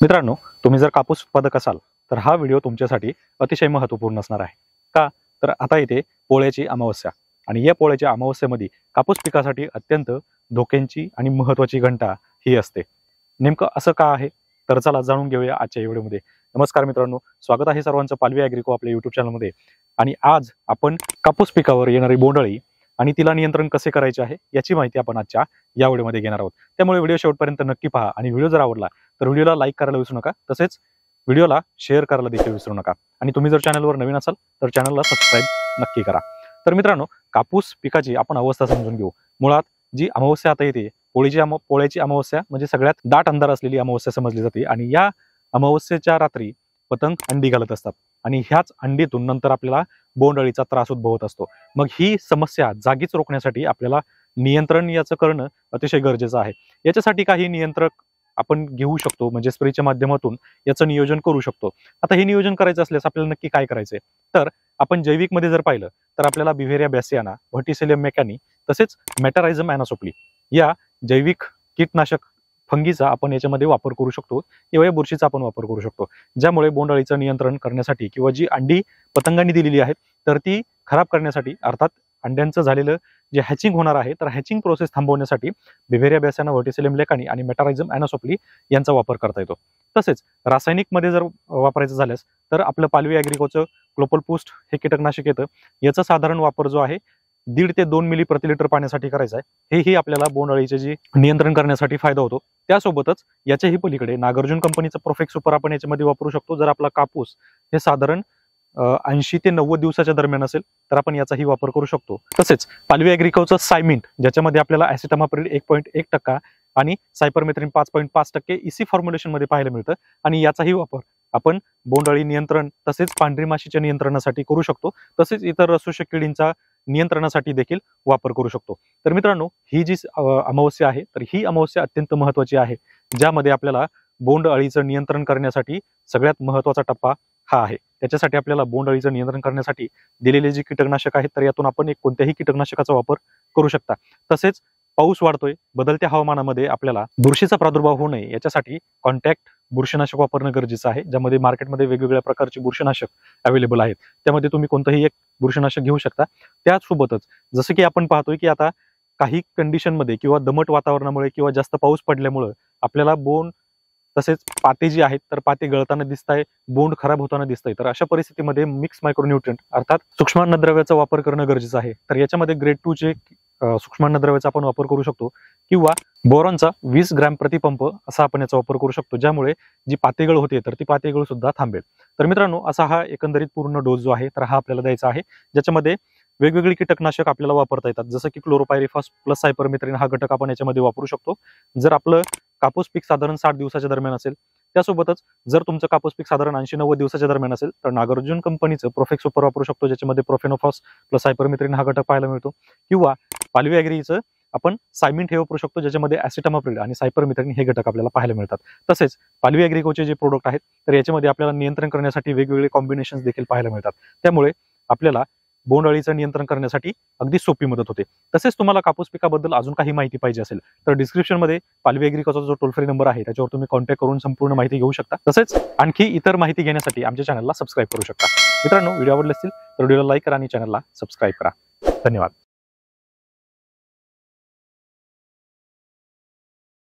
मित्रांनो, तुम्ही जर कापूस उत्पादक असाल तर हा व्हिडिओ तुमच्यासाठी अतिशय महत्त्वपूर्ण असणार आहे. का तर आता येते पोळ्याची अमावस्या आणि या पोळ्याच्या अमावस्येमध्ये कापूस पिकासाठी अत्यंत धोक्यांची आणि महत्त्वाची घंटा ही असते. नेमकं असं का आहे? तर चला जाणून घेऊया आजच्या व्हिडिओमध्ये. नमस्कार मित्रांनो, स्वागत आहे सर्वांचं पालवी ॲग्रिको आपल्या यूट्यूब चॅनलमध्ये. आणि आज आपण कापूस पिकावर येणारी बोंडअळी आणि तिला नियंत्रण कसे करायचे आहे याची माहिती आपण आजच्या या व्हिडिओमध्ये घेणार आहोत. त्यामुळे व्हिडिओ शेवटपर्यंत नक्की पहा आणि व्हिडिओ जर आवडला तर व्हिडिओला लाईक करायला विसरू नका, तसेच व्हिडिओला शेअर करायला देखील विसरू नका. आणि तुम्ही जर चॅनलवर नवीन असाल तर चॅनलला सबस्क्राईब नक्की करा. तर मित्रांनो, कापूस पिकाची आपण अवस्था समजून घेऊ. मुळात जी अमावस्या आता येते, पोळ्याची अमावस्या म्हणजे सगळ्यात दाट अंधार असलेली अमावस्या समजली जाते. आणि या अमावस्येच्या रात्री पतंग अंडी घालत असतात आणि ह्याच अंडीतून नंतर आपल्याला बोंडअळीचा त्रास उद्भवत असतो. मग ही समस्या जागीच रोखण्यासाठी आपल्याला नियंत्रण याचं करणं अतिशय गरजेचं आहे. याच्यासाठी काही नियंत्रक आपण घेऊ शकतो, म्हणजे स्प्रेच्या माध्यमातून याचं नियोजन करू शकतो. आता हे नियोजन करायचं असल्यास आपल्याला नक्की काय करायचंय? तर आपण जैविक मध्ये जर पाहिलं तर आपल्याला बिव्हेरिया बॅसियाना, व्हर्टिसेलियम मेकॅनी तसेच मेटारायझम ॲनासोप्ली या जैविक कीटनाशक फंगीचा आपण याच्यामध्ये वापर करू शकतो किंवा या बुरशीचा आपण वापर करू शकतो, ज्यामुळे बोंडअळीचं नियंत्रण करण्यासाठी किंवा जी अंडी पतंगांनी दिलेली आहेत तर ती खराब करण्यासाठी, अर्थात अंड्यांचं झालेलं जे हॅचिंग होणार आहे तर हॅचिंग प्रोसेस थांबवण्यासाठी बिव्हेरिया बॅसियाना, व्हर्टिसेलियम लेकानी आणि मेटारायझम ॲनासोप्ली यांचा वापर करता येतो. तसेच रासायनिक मध्ये जर वापरायचं झाल्यास तर आपलं पालवी ॲग्रिकोचं ग्लोबल बूस्ट हे कीटकनाशक येतं. याचा साधारण वापर जो आहे 1.5 ते 2 मिली प्रति लिटर पाण्यासाठी करायचा आहे. हेही आपल्याला बोंडअळीचे जे नियंत्रण करण्यासाठी फायदा होतो. त्यासोबतच याच्याही पलीकडे नागार्जुन कंपनीचं प्रोफेक्ट सुपर आपण याच्यामध्ये वापरू शकतो. जर आपला कापूस हे साधारण 80 ते 90 दिवसाच्या दरम्यान असेल तर आपण याचाही वापर करू शकतो. तसेच पालवी ॲग्रिकोचं सायमिंट, ज्याच्यामध्ये आपल्याला ॲसिटामाप्रिड 1.1% आणि सायपरमेथ्रिन 5.5% इसी फॉर्म्युलेशन मध्ये पाहायला मिळतं. आणि याचाही वापर आपण बोंडअळी नियंत्रण तसेच पांढरी माशीच्या नियंत्रणासाठी करू शकतो. तसेच इतर रसोषक किडींचा नियंत्रणासाठी देखील वापर करू शकतो. तर मित्रांनो, ही जी अमावस्या आहे तर ही अमावस्या अत्यंत महत्त्वाची आहे, ज्यामध्ये आपल्याला बोंडअळीचं नियंत्रण करण्यासाठी सगळ्यात महत्त्वाचा टप्पा हा आहे. त्याच्यासाठी आपल्याला बोंडअळीचं नियंत्रण करण्यासाठी दिलेले जे कीटकनाशक आहेत तर यातून आपण कोणत्याही कीटकनाशकाचा वापर करू शकता. तसेच पाऊस वाढतोय, बदलत्या हवामानामध्ये आपल्याला बुरशीचा प्रादुर्भाव होऊ नये याच्यासाठी कॉन्टॅक्ट बुरशीनाशक वापरणं गरजेचं आहे, ज्यामध्ये मार्केटमध्ये वेगवेगळ्या प्रकारची बुरशीनाशक अवेलेबल आहेत. त्यामध्ये तुम्ही कोणतंही एक बुरशीनाशक घेऊ शकता. त्याचसोबतच जसं की आपण पाहतोय की आता काही कंडिशनमध्ये किंवा दमट वातावरणामुळे किंवा जास्त पाऊस पडल्यामुळे आपल्याला बोंड तसेच पाते जी आहेत तर पाते गळताना दिसत आहे, बोंड खराब होताना दिसत आहे. तर अशा परिस्थितीमध्ये मिक्स मायक्रोन्यूट्रिएंट अर्थात सूक्ष्मान्नद्रव्याचा वापर करणं गरजेचं आहे. तर याच्यामध्ये ग्रेड 2 चे सूक्ष्मान्नद्रव्याचा आपण वापर करू शकतो किंवा बोरॉनचा 20 ग्रॅम प्रतिपंप असा आपण याचा वापर करू शकतो, ज्यामुळे जी पातेगळ होते तर ती पातेगळ सुद्धा थांबेल. तर मित्रांनो, असा हा एकंदरीत पूर्ण डोस जो आहे तर हा आपल्याला द्यायचा आहे, ज्याच्यामध्ये वेगवेगळी कीटकनाशक आपल्याला वापरता येतात. जसं की क्लोरोपायरिफॉस प्लस सायपरमेथ्रिन हा घटक आपण याच्यामध्ये वापरू शकतो जर आपलं कापूस पीक साधारण 60 दिवसाच्या दरम्यान असेल. त्यासोबतच जर तुमचं कापूस पीक साधारण 80-90 दिवसाच्या दरम्यान असेल तर नागार्जुन कंपनीचं प्रोफेक्ट सुपर वापरू शकतो, ज्याच्यामध्ये प्रोफेनोफॉस प्लस सायपरमेथ्रिन हा घटक पाहायला मिळतो. किंवा पालवी ॲग्रीचं आपण सायमिंट हे वापरू शकतो, ज्याच्यामध्ये ॲसिटामाप्रिड आणि सायपरमेथ्रिन हे घटक आपल्याला पाहायला मिळतात. तसेच पालवी ॲग्रिकोचे जे प्रोडक्ट आहेत तर याच्यामध्ये आपल्याला नियंत्रण करण्यासाठी वेगवेगळे कॉम्बिनेशन्स देखील पाहायला मिळतात. त्यामुळे आपल्याला बोंडअळीचं नियंत्रण करण्यासाठी अगदी सोपी मदत होते. तसेच तुम्हाला कापूस पिकाबद्दल अजून काही माहिती पाहिजे असेल तर डिस्क्रिप्शनमध्ये पालवी ॲग्रिकोचा जो टोल फ्री नंबर आहे त्याच्यावर तुम्ही कॉन्टॅक्ट करून संपूर्ण माहिती घेऊ शकता. तसेच आणखी इतर माहिती घेण्यासाठी आमच्या चॅनलला सबस्क्राईब करू शकता. मित्रांनो, व्हिडिओ आवडले असतील तर व्हिडिओला लाईक करा आणि चॅनलला सबस्क्राईब करा. धन्यवाद.